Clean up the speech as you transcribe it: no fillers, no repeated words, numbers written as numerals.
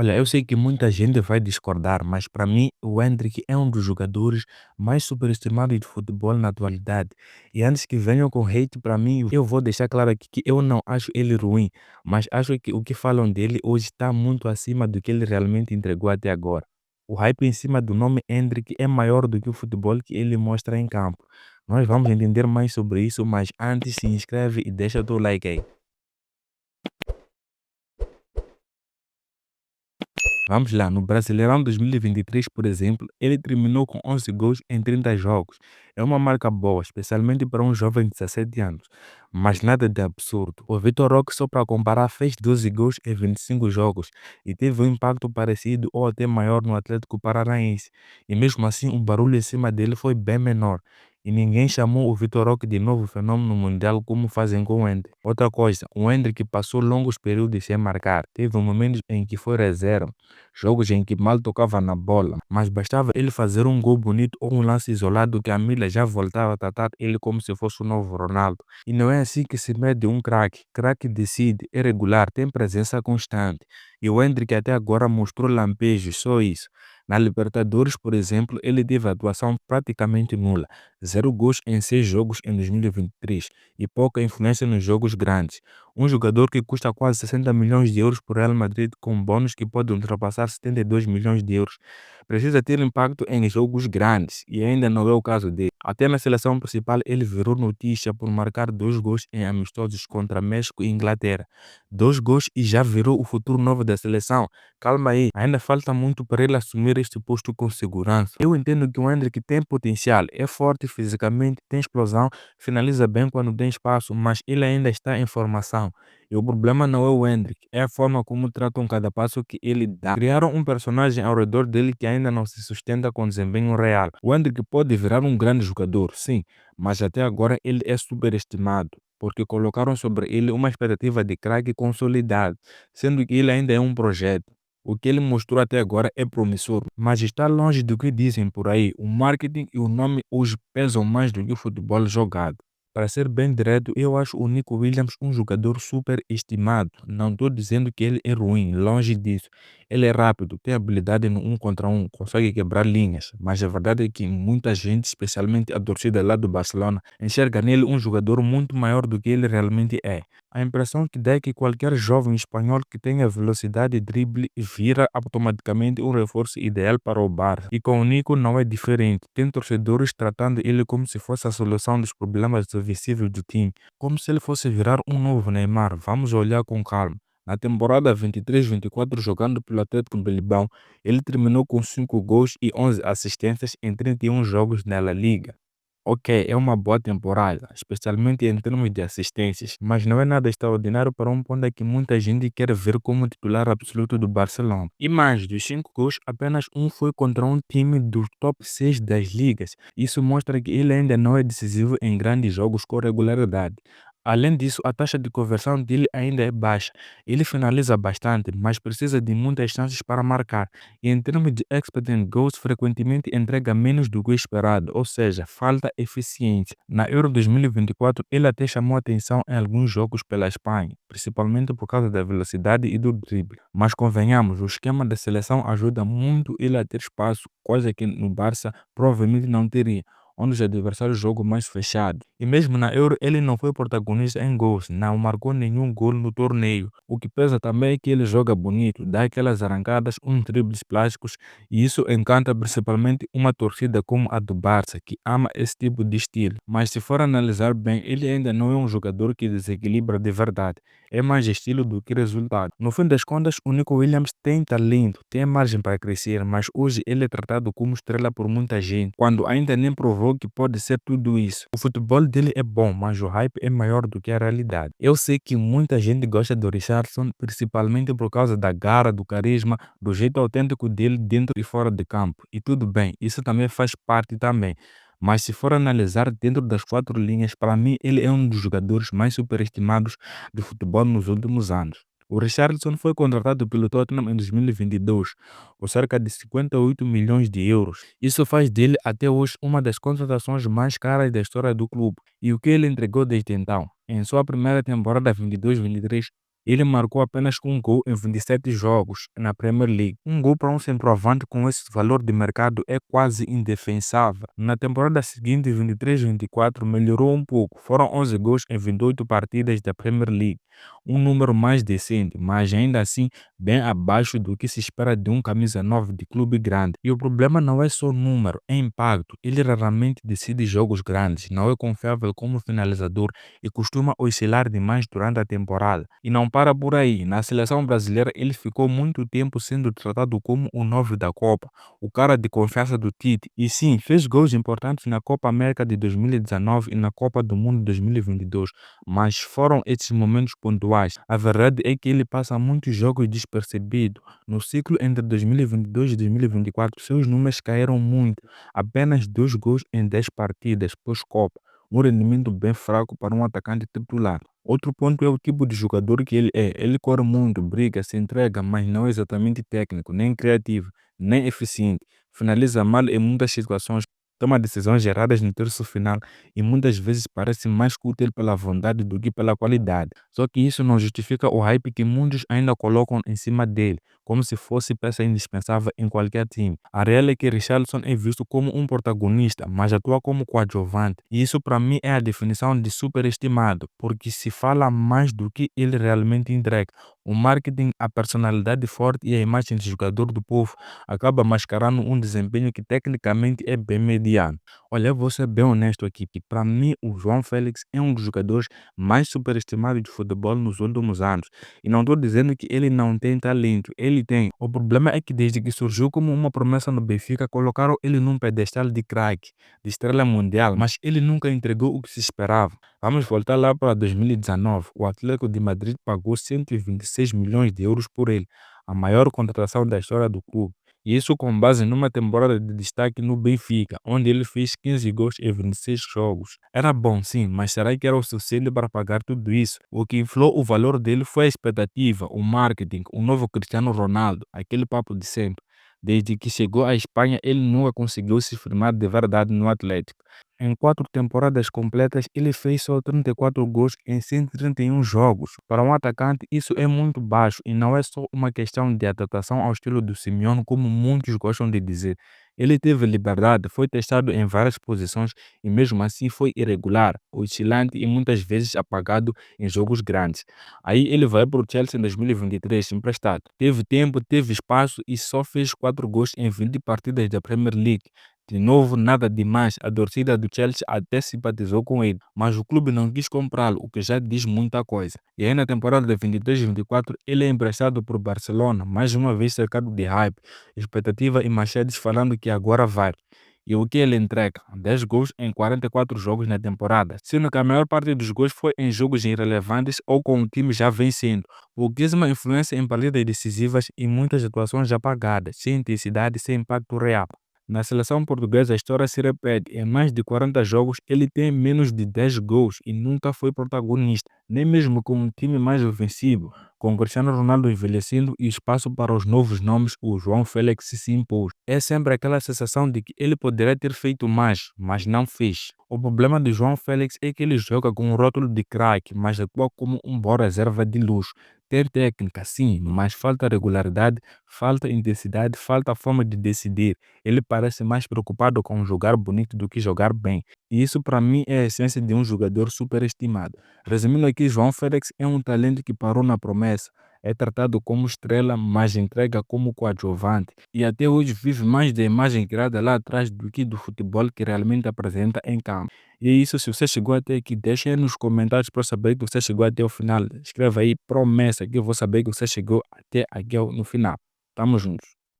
Olha, eu sei que muita gente vai discordar, mas para mim o Endrick é um dos jogadores mais superestimados de futebol na atualidade. E antes que venham com hate para mim, eu vou deixar claro aqui que eu não acho ele ruim, mas acho que o que falam dele hoje está muito acima do que ele realmente entregou até agora. O hype em cima do nome Endrick é maior do que o futebol que ele mostra em campo. Nós vamos entender mais sobre isso, mas antes se inscreve e deixa o teu like aí. Vamos lá, no Brasileirão 2023, por exemplo, ele terminou com 11 gols em 30 jogos. É uma marca boa, especialmente para um jovem de 17 anos, mas nada de absurdo. O Vitor Roque, só para comparar, fez 12 gols em 25 jogos e teve um impacto parecido ou até maior no Atlético Paranaense. E mesmo assim, o barulho em cima dele foi bem menor. E ninguém chamou o Vitor Roque de novo fenômeno mundial como fazem com o Ender. Outra coisa, o Ender que passou longos períodos sem marcar, teve momentos em que foi reserva, jogos em que mal tocava na bola, mas bastava ele fazer um gol bonito ou um lance isolado que a mídia já voltava a tratar ele como se fosse o novo Ronaldo. E não é assim que se mede um craque. Craque decide, é regular, tem presença constante. E o Endrick até agora mostrou lampejos, só isso. Na Libertadores, por exemplo, ele teve atuação praticamente nula, 0 gols em 6 jogos em 2023 e pouca influência nos jogos grandes. Um jogador que custa quase 60 milhões de euros por Real Madrid com bônus que pode ultrapassar 72 milhões de euros. Precisa ter impacto em jogos grandes e ainda não é o caso dele. Até na seleção principal ele virou notícia por marcar 2 gols em amistosos contra México e Inglaterra. 2 gols e já virou o futuro novo da seleção. Calma aí, ainda falta muito para ele assumir este posto com segurança. Eu entendo que o Endrick tem potencial, é forte fisicamente, tem explosão, finaliza bem quando tem espaço, mas ele ainda está em formação. E o problema não é o Endrick, é a forma como tratam cada passo que ele dá. Criaram um personagem ao redor dele que ainda não se sustenta com desempenho real. O Endrick pode virar um grande jogador, sim, mas até agora ele é superestimado, porque colocaram sobre ele uma expectativa de craque consolidado, sendo que ele ainda é um projeto. O que ele mostrou até agora é promissor, mas está longe do que dizem por aí. O marketing e o nome hoje pesam mais do que o futebol jogado. Para ser bem direto, eu acho o Nico Williams um jogador super estimado. Não estou dizendo que ele é ruim, longe disso. Ele é rápido, tem habilidade no 1 contra 1, consegue quebrar linhas. Mas a verdade é que muita gente, especialmente a torcida lá do Barcelona, enxerga nele um jogador muito maior do que ele realmente é. A impressão que dá é que qualquer jovem espanhol que tenha velocidade e drible vira automaticamente um reforço ideal para o Barça. E com o Nico não é diferente. Tem torcedores tratando ele como se fosse a solução dos problemas defensivos do time, como se ele fosse virar um novo Neymar. Vamos olhar com calma. Na temporada 23-24, jogando pelo Atlético Bilbao, ele terminou com 5 gols e 11 assistências em 31 jogos na La Liga. Ok, é uma boa temporada, especialmente em termos de assistências, mas não é nada extraordinário para um ponta que muita gente quer ver como titular absoluto do Barcelona. E mais, dos 5 gols, apenas um foi contra um time dos top 6 das ligas. Isso mostra que ele ainda não é decisivo em grandes jogos com regularidade. Além disso, a taxa de conversão dele ainda é baixa. Ele finaliza bastante, mas precisa de muitas chances para marcar. E em termos de expected goals, frequentemente entrega menos do que o esperado, ou seja, falta eficiência. Na Euro 2024, ele até chamou atenção em alguns jogos pela Espanha, principalmente por causa da velocidade e do drible. Mas convenhamos, o esquema da seleção ajuda muito ele a ter espaço, coisa que no Barça provavelmente não teria, onde os adversários jogam mais fechado. E mesmo na Euro ele não foi protagonista em gols, não marcou nenhum gol no torneio. O que pesa também é que ele joga bonito, dá aquelas arrancadas, uns dribles plásticos, e isso encanta principalmente uma torcida como a do Barça, que ama esse tipo de estilo. Mas se for analisar bem, ele ainda não é um jogador que desequilibra de verdade. É mais estilo do que resultado. No fim das contas, o Nico Williams tem talento, tem margem para crescer, mas hoje ele é tratado como estrela por muita gente, quando ainda nem provou que pode ser tudo isso. O futebol dele é bom, mas o hype é maior do que a realidade. Eu sei que muita gente gosta do Richarlison, principalmente por causa da garra, do carisma, do jeito autêntico dele dentro e fora de campo. E tudo bem, isso também faz parte também. Mas se for analisar dentro das 4 linhas, para mim ele é um dos jogadores mais superestimados do futebol nos últimos anos. O Richarlison foi contratado pelo Tottenham em 2022, por cerca de 58 milhões de euros. Isso faz dele até hoje uma das contratações mais caras da história do clube. E o que ele entregou desde então? Em sua primeira temporada 22-23, Ele marcou apenas um gol em 27 jogos na Premier League. Um gol para um centroavante com esse valor de mercado é quase indefensável. Na temporada seguinte, 23-24, melhorou um pouco. Foram 11 gols em 28 partidas da Premier League. Um número mais decente, mas ainda assim bem abaixo do que se espera de um camisa 9 de clube grande. E o problema não é só o número, é impacto. Ele raramente decide jogos grandes, não é confiável como finalizador e costuma oscilar demais durante a temporada. E não para por aí. Na seleção brasileira, ele ficou muito tempo sendo tratado como o 9 da Copa, o cara de confiança do Tite. E sim, fez gols importantes na Copa América de 2019 e na Copa do Mundo de 2022, mas foram esses momentos pontuais. A verdade é que ele passa muitos jogos despercebido. No ciclo entre 2022 e 2024, seus números caíram muito, apenas 2 gols em 10 partidas pós-Copa, um rendimento bem fraco para um atacante titular. Outro ponto é o tipo de jogador que ele é. Ele corre muito, briga, se entrega, mas não é exatamente técnico, nem criativo, nem eficiente. Finaliza mal em muitas situações, toma decisões erradas no terço final e muitas vezes parece mais útil pela vontade do que pela qualidade. Só que isso não justifica o hype que muitos ainda colocam em cima dele, como se fosse peça indispensável em qualquer time. A real é que Richarlison é visto como um protagonista, mas atua como coadjuvante. E isso para mim é a definição de superestimado, porque se fala mais do que ele realmente entrega. O marketing, a personalidade forte e a imagem de jogador do povo acaba mascarando um desempenho que tecnicamente é bem mediano. Olha, eu vou ser bem honesto aqui, que para mim o João Félix é um dos jogadores mais superestimados de futebol nos últimos anos. E não estou dizendo que ele não tem talento, ele tem. O problema é que desde que surgiu como uma promessa no Benfica, colocaram ele num pedestal de craque, de estrela mundial, mas ele nunca entregou o que se esperava. Vamos voltar lá para 2019. O Atlético de Madrid pagou 126 milhões de euros por ele, a maior contratação da história do clube. E isso com base numa temporada de destaque no Benfica, onde ele fez 15 gols em 26 jogos. Era bom sim, mas será que era o suficiente para pagar tudo isso? O que inflou o valor dele foi a expectativa, o marketing, o novo Cristiano Ronaldo, aquele papo de sempre. Desde que chegou à Espanha, ele nunca conseguiu se firmar de verdade no Atlético. Em 4 temporadas completas, ele fez só 34 gols em 131 jogos. Para um atacante, isso é muito baixo e não é só uma questão de adaptação ao estilo do Simeone, como muitos gostam de dizer. Ele teve liberdade, foi testado em várias posições e mesmo assim foi irregular, oscilante e muitas vezes apagado em jogos grandes. Aí ele vai para o Chelsea em 2023 emprestado. Teve tempo, teve espaço e só fez 4 gols em 20 partidas da Premier League. De novo, nada demais, a torcida do Chelsea até simpatizou com ele, mas o clube não quis comprá-lo, o que já diz muita coisa. E aí na temporada de 23-24 ele é emprestado por Barcelona, mais uma vez cercado de hype, expectativa e Mercedes falando que agora vai. E o que ele entrega? 10 gols em 44 jogos na temporada, sendo que a maior parte dos gols foi em jogos irrelevantes ou com o time já vencendo. Pouquíssima influência em partidas decisivas e muitas atuações apagadas, sem intensidade e sem impacto real. Na seleção portuguesa, a história se repete. Em mais de 40 jogos, ele tem menos de 10 gols e nunca foi protagonista, nem mesmo com um time mais ofensivo. Com Cristiano Ronaldo envelhecendo e espaço para os novos nomes, o João Félix se impôs. É sempre aquela sensação de que ele poderia ter feito mais, mas não fez. O problema de João Félix é que ele joga com um rótulo de craque, mas atua como um bom reserva de luxo. Ter técnica, sim, mas falta regularidade, falta intensidade, falta forma de decidir. Ele parece mais preocupado com jogar bonito do que jogar bem. E isso para mim é a essência de um jogador superestimado. Resumindo aqui, João Félix é um talento que parou na promessa. É tratado como estrela, mas entrega como coadjuvante. E até hoje vive mais da imagem criada lá atrás do que do futebol que realmente apresenta em campo. E é isso, se você chegou até aqui, deixa aí nos comentários para eu saber que você chegou até o final. Escreva aí promessa que eu vou saber que você chegou até aqui no final. Tamo juntos.